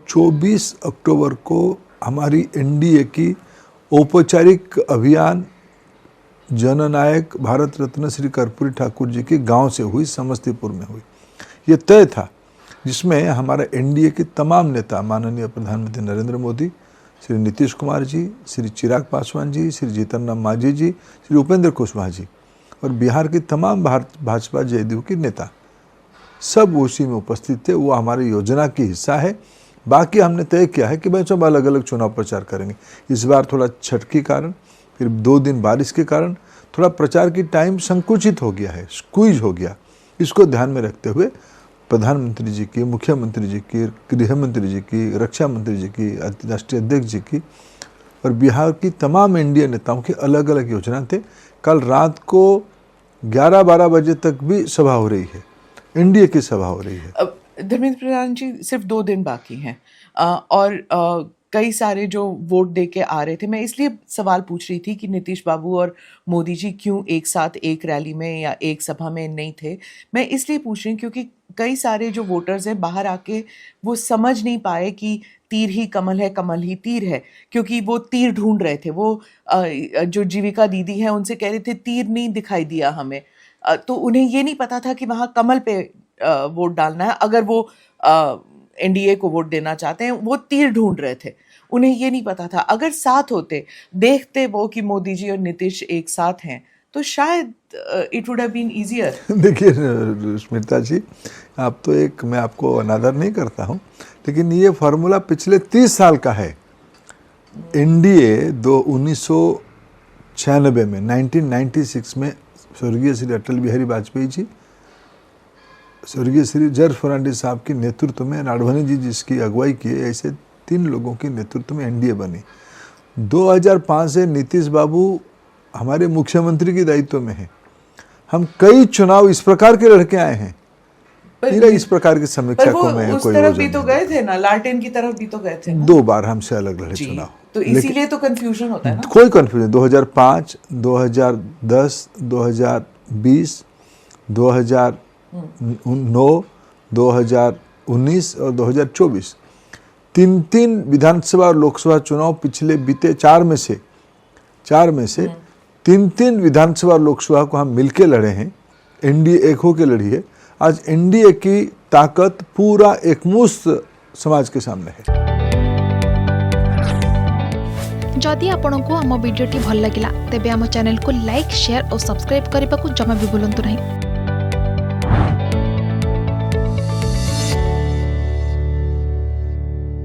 24 अक्टूबर को हमारी एनडीए की औपचारिक अभियान जननायक भारत रत्न श्री कर्पूरी ठाकुर जी के गांव से हुई, समस्तीपुर में हुई। ये तय था, जिसमें हमारा एनडीए के तमाम नेता, माननीय प्रधानमंत्री नरेंद्र मोदी, श्री नीतीश कुमार जी, श्री चिराग पासवान जी, श्री जीतन राम मांझी जी, श्री उपेंद्र कुशवाहा जी और बिहार की तमाम भाजपा जदयू के नेता सब उसी में उपस्थित थे। वो हमारी योजना की हिस्सा है। बाकी हमने तय किया है कि भाई सब अलग अलग चुनाव प्रचार करेंगे। इस बार थोड़ा छठ के कारण, फिर 2 दिन बारिश के कारण थोड़ा प्रचार की टाइम संकुचित हो गया है, स्क्वीज हो गया। इसको ध्यान में रखते हुए प्रधानमंत्री जी की, मुख्यमंत्री जी की, गृह मंत्री जी की, रक्षा मंत्री जी की, राष्ट्रीय अध्यक्ष जी की और बिहार की तमाम एनडीए नेताओं की अलग अलग योजना थे। कल रात को 11-12 बजे तक भी सभा हो रही है, एनडीए की सभा हो रही है। धर्मेंद्र प्रधान जी, सिर्फ 2 दिन बाकी हैं और कई सारे जो वोट दे के आ रहे थे। मैं इसलिए सवाल पूछ रही थी कि नीतीश बाबू और मोदी जी क्यों एक साथ एक रैली में या एक सभा में नहीं थे। मैं इसलिए पूछ रही हूँ क्योंकि कई सारे जो वोटर्स हैं बाहर आके वो समझ नहीं पाए कि तीर ही कमल है, कमल ही तीर है, क्योंकि वो तीर ढूंढ रहे थे। वो जो जीविका दीदी हैं उनसे कह रहे थे तीर नहीं दिखाई दिया हमें, तो उन्हें ये नहीं पता था कि वहाँ कमल पे वोट डालना है। अगर वो एनडीए को वोट देना चाहते हैं, वो तीर ढूंढ रहे थे, उन्हें ये नहीं पता था। अगर साथ होते, देखते वो कि मोदी जी और नीतीश एक साथ हैं, तो शायद it would have been easier. देखिए स्मिता जी, आप तो एक, मैं आपको अनादर नहीं करता हूँ, लेकिन ये फार्मूला पिछले 30 साल का है। एनडीए 1996 में, 1996 में स्वर्गीय श्री अटल बिहारी वाजपेयी जी, स्वर्गीय श्री जॉर्ज फर्नांडिस साहब के नेतृत्व में, नाडवानी जी जिसकी अगुवाई किए, ऐसे 3 लोगों के नेतृत्व में एनडीए बनी। 2005 से नीतीश बाबू हमारे मुख्यमंत्री के दायित्व में हैं। हम कई चुनाव इस प्रकार के लड़के आए हैं, इस प्रकार की समीक्षा को मैं उस तरफ भी तो गए थे ना, लालटेन की तरफ भी तो गए थे ना। 2 बार हमसे अलग लड़े चुनाव, तो इसीलिए तो कंफ्यूजन होता है ना। कोई कंफ्यूजन, 2005, 2010, 2020, 2009, 2019 और 2024, 3 विधानसभा और लोकसभा चुनाव पिछले बीते 4 में से 3 विधानसभा और लोकसभा को हम मिलके लड़े हैं। एनडीए एक होके लड़ी है। आज एनडीए की ताकत पूरा एकमुश्त समाज के सामने है। जदि आपंक आम भिडी भल लगा तेब आम चैनल को लाइक, शेयर और सब्सक्राइब करने को जमा भी भूलु नहीं।